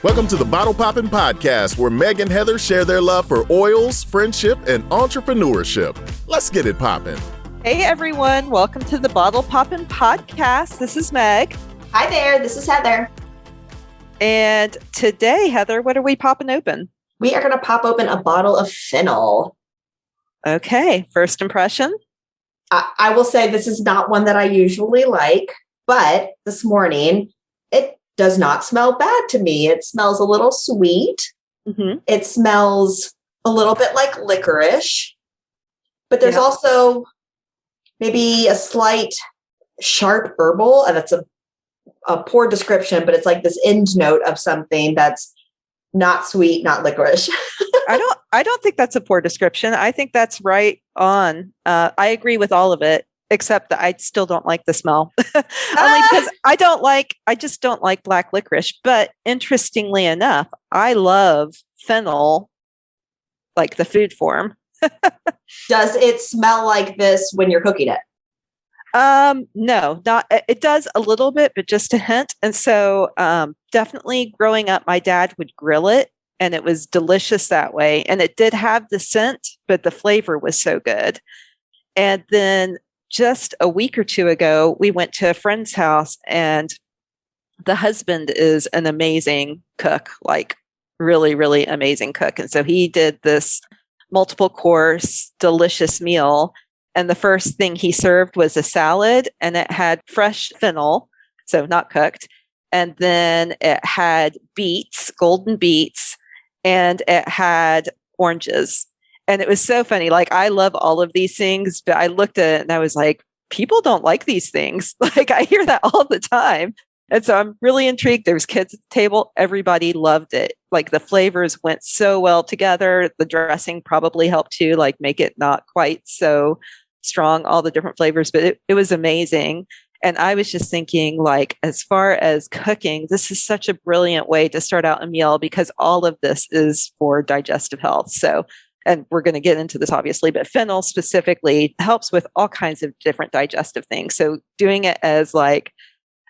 Welcome to the Bottle Poppin' Podcast, where Meg and Heather share their love for oils, friendship, and entrepreneurship. Let's get it poppin'. Hey everyone, welcome to the Bottle Poppin' Podcast. This is Meg. Hi there, this is Heather. And today, Heather, what are we popping open? We are going to pop open a bottle of Fennel. Okay, first impression? I will say this is not one that I usually like, but this morning, it does not smell bad to me. It smells a little sweet. Mm-hmm. It smells a little bit like licorice, but there's also maybe a slight sharp herbal, and that's a poor description, but it's like this end note of something that's not sweet, not licorice. I don't think that's a poor description. I think that's right on. I agree with all of it, except that I still don't like the smell. Only because I just don't like black licorice. But interestingly enough, I love fennel, like the food form. Does it smell like this when you're cooking it? No, not, it does a little bit, but just a hint. And so, definitely growing up, my dad would grill it and it was delicious that way. And it did have the scent, but the flavor was so good. And then just a week or two ago, we went to a friend's house and the husband is an amazing cook, like really, really amazing cook. And so he did this multiple course, delicious meal. And the first thing he served was a salad, and it had fresh fennel, so not cooked. And then it had beets, golden beets, and it had oranges. And it was so funny. Like, I love all of these things, but I looked at it and I was like, people don't like these things. Like, I hear that all the time. And so I'm really intrigued. There was kids at the table. Everybody loved it. Like, the flavors went so well together. The dressing probably helped too, like make it not quite so strong, all the different flavors, but it was amazing. And I was just thinking, like, as far as cooking, this is such a brilliant way to start out a meal because all of this is for digestive health. So, and we're going to get into this obviously, but fennel specifically helps with all kinds of different digestive things. So doing it as like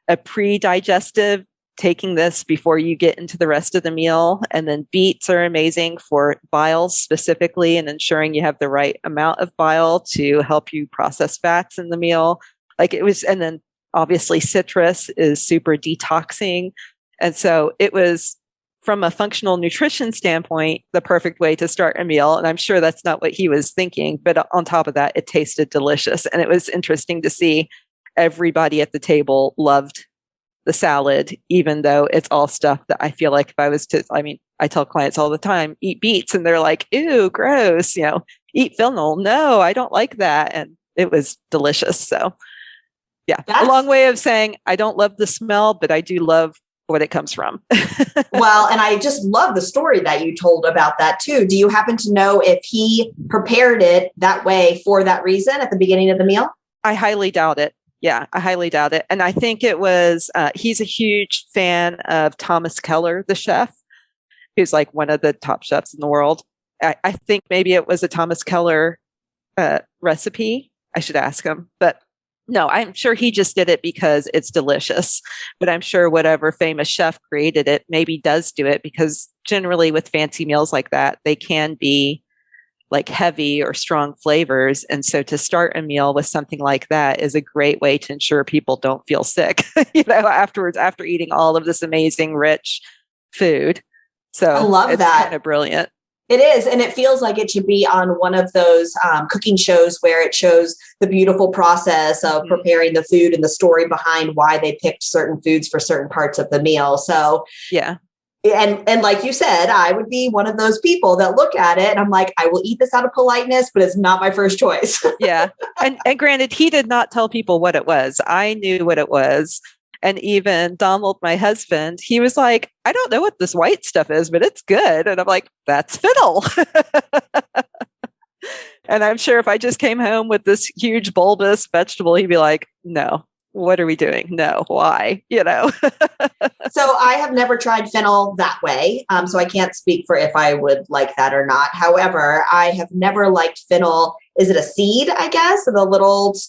a pre-digestive, taking this before you get into the rest of the meal. And then beets are amazing for bile specifically and ensuring you have the right amount of bile to help you process fats in the meal. Like it was, and then obviously citrus is super detoxing. And so it was, from a functional nutrition standpoint, the perfect way to start a meal. And I'm sure that's not what he was thinking, but on top of that, it tasted delicious. And it was interesting to see everybody at the table loved the salad, even though it's all stuff that I feel like if I was to, I mean, I tell clients all the time, eat beets, and they're like, ew, gross, eat fennel. No, I don't like that. And it was delicious. So yeah, a long way of saying I don't love the smell, but I do love what it comes from. Well, and I just love the story that you told about that too. Do you happen to know if he prepared it that way for that reason at the beginning of the meal? I highly doubt it. Yeah, I highly doubt it. And I think it was, he's a huge fan of Thomas Keller, the chef, who's like one of the top chefs in the world. I think maybe it was a Thomas Keller recipe. I should ask him, but no, I'm sure he just did it because it's delicious. But I'm sure whatever famous chef created it maybe does do it because generally with fancy meals like that, they can be like heavy or strong flavors. And so to start a meal with something like that is a great way to ensure people don't feel sick, afterwards, after eating all of this amazing, rich food. So I love that. Kind of brilliant. It is. And it feels like it should be on one of those cooking shows where it shows the beautiful process of preparing the food and the story behind why they picked certain foods for certain parts of the meal. So yeah. And like you said, I would be one of those people that look at it and I'm like, I will eat this out of politeness, but it's not my first choice. Yeah. And granted, he did not tell people what it was. I knew what it was. And even Donald, my husband, he was like, I don't know what this white stuff is, but it's good. And I'm like, that's fennel. And I'm sure if I just came home with this huge bulbous vegetable, he'd be like, no, what are we doing? No, why? So I have never tried fennel that way. So I can't speak for if I would like that or not. However, I have never liked fennel. Is it a seed, I guess? The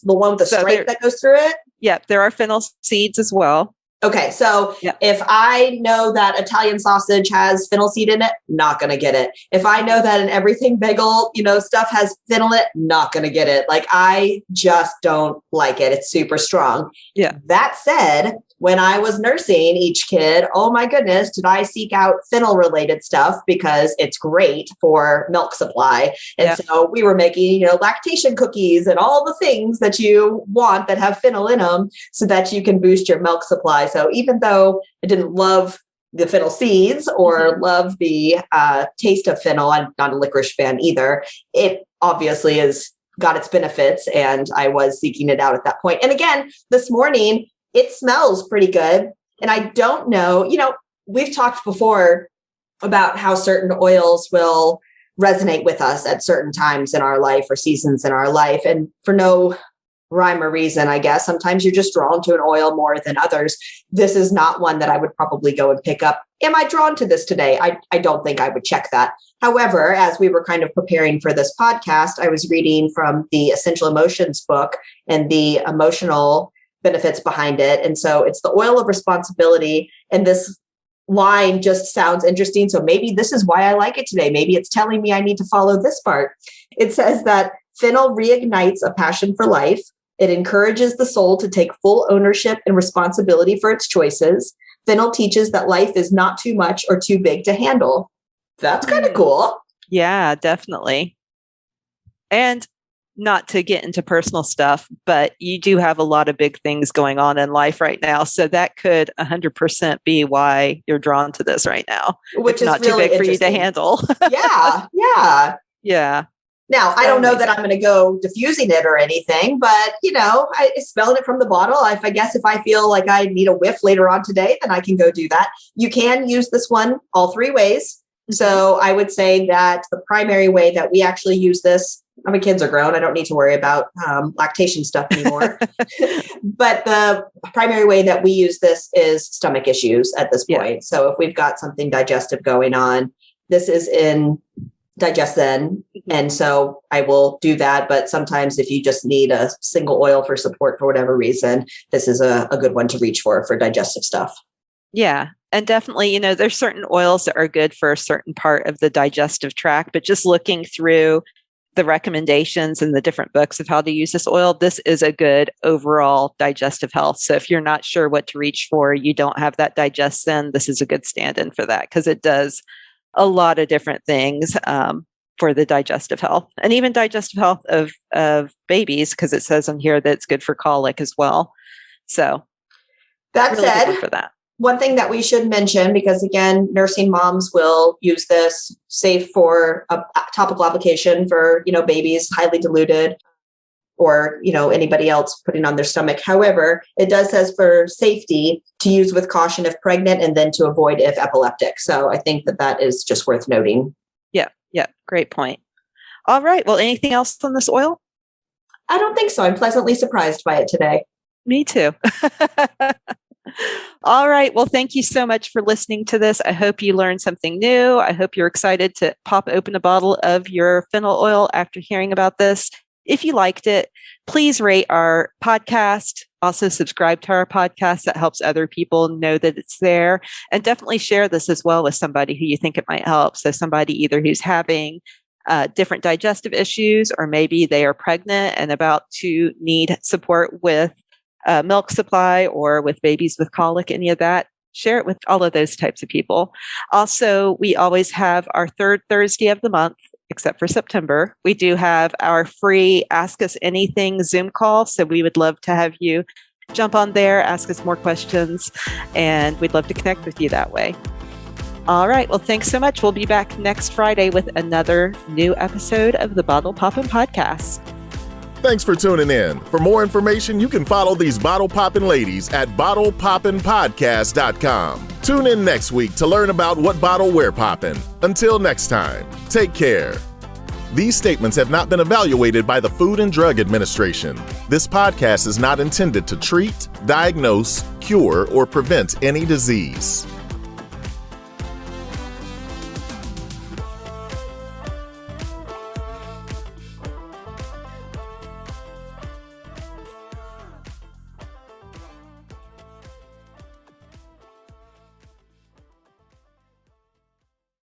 one with the stripe that goes through it? Yeah, there are fennel seeds as well. Okay, so Yeah. if I know that Italian sausage has fennel seed in it, not going to get it. If I know that an everything bagel, stuff has fennel in it, not going to get it. Like, I just don't like it. It's super strong. Yeah. That said, when I was nursing each kid, oh my goodness, did I seek out fennel related stuff because it's great for milk supply. And so we were making, lactation cookies and all the things that you want that have fennel in them so that you can boost your milk supply. So even though I didn't love the fennel seeds or love the taste of fennel, I'm not a licorice fan either. It obviously has got its benefits, and I was seeking it out at that point. And again, this morning, it smells pretty good. And I don't know, we've talked before about how certain oils will resonate with us at certain times in our life or seasons in our life. And for no rhyme or reason, I guess, sometimes you're just drawn to an oil more than others. This is not one that I would probably go and pick up. Am I drawn to this today? I don't think I would check that. However, as we were kind of preparing for this podcast, I was reading from the Essential Emotions book and the emotional benefits behind it. And so it's the oil of responsibility. And this line just sounds interesting. So maybe this is why I like it today. Maybe it's telling me I need to follow this part. It says that fennel reignites a passion for life. It encourages the soul to take full ownership and responsibility for its choices. Fennel teaches that life is not too much or too big to handle. That's kind of cool. Yeah, definitely. And not to get into personal stuff, but you do have a lot of big things going on in life right now. So that could 100% be why you're drawn to this right now. Which it's is not really too big for you to handle. Yeah. Yeah. Now, I don't know that I'm going to go diffusing it or anything, but, I smelled it from the bottle. If I feel like I need a whiff later on today, then I can go do that. You can use this one all three ways. So I would say that the primary way that we actually use this, my kids are grown. I don't need to worry about lactation stuff anymore. But the primary way that we use this is stomach issues at this point. Yeah. So if we've got something digestive going on, this is in Digestin. And so I will do that. But sometimes if you just need a single oil for support for whatever reason, this is a good one to reach for digestive stuff. Yeah. And definitely, there's certain oils that are good for a certain part of the digestive tract, but just looking through the recommendations and the different books of how to use this oil, this is a good overall digestive health. So if you're not sure what to reach for, you don't have that digestin, this is a good stand-in for that because it does a lot of different things for the digestive health and even digestive health of babies, because it says on here that it's good for colic as well. So that really said, good for that. One thing that we should mention, because again, nursing moms will use this safe for a topical application for, babies highly diluted or, anybody else putting on their stomach. However, it does says for safety to use with caution if pregnant and then to avoid if epileptic. So I think that is just worth noting. Yeah. Great point. All right. Well, anything else on this oil? I don't think so. I'm pleasantly surprised by it today. Me too. All right. Well, thank you so much for listening to this. I hope you learned something new. I hope you're excited to pop open a bottle of your fennel oil after hearing about this. If you liked it, please rate our podcast. Also subscribe to our podcast. That helps other people know that it's there. And definitely share this as well with somebody who you think it might help. So somebody either who's having different digestive issues, or maybe they are pregnant and about to need support with milk supply or with babies with colic, any of that. Share it with all of those types of people. Also, we always have our third Thursday of the month, except for September. We do have our free Ask Us Anything Zoom call. So we would love to have you jump on there, ask us more questions, and we'd love to connect with you that way. All right. Well, thanks so much. We'll be back next Friday with another new episode of the Bottle Poppin' Podcast. Thanks for tuning in. For more information, you can follow these bottle poppin' ladies at bottlepoppinpodcast.com. Tune in next week to learn about what bottle we're poppin'. Until next time, take care. These statements have not been evaluated by the Food and Drug Administration. This podcast is not intended to treat, diagnose, cure, or prevent any disease.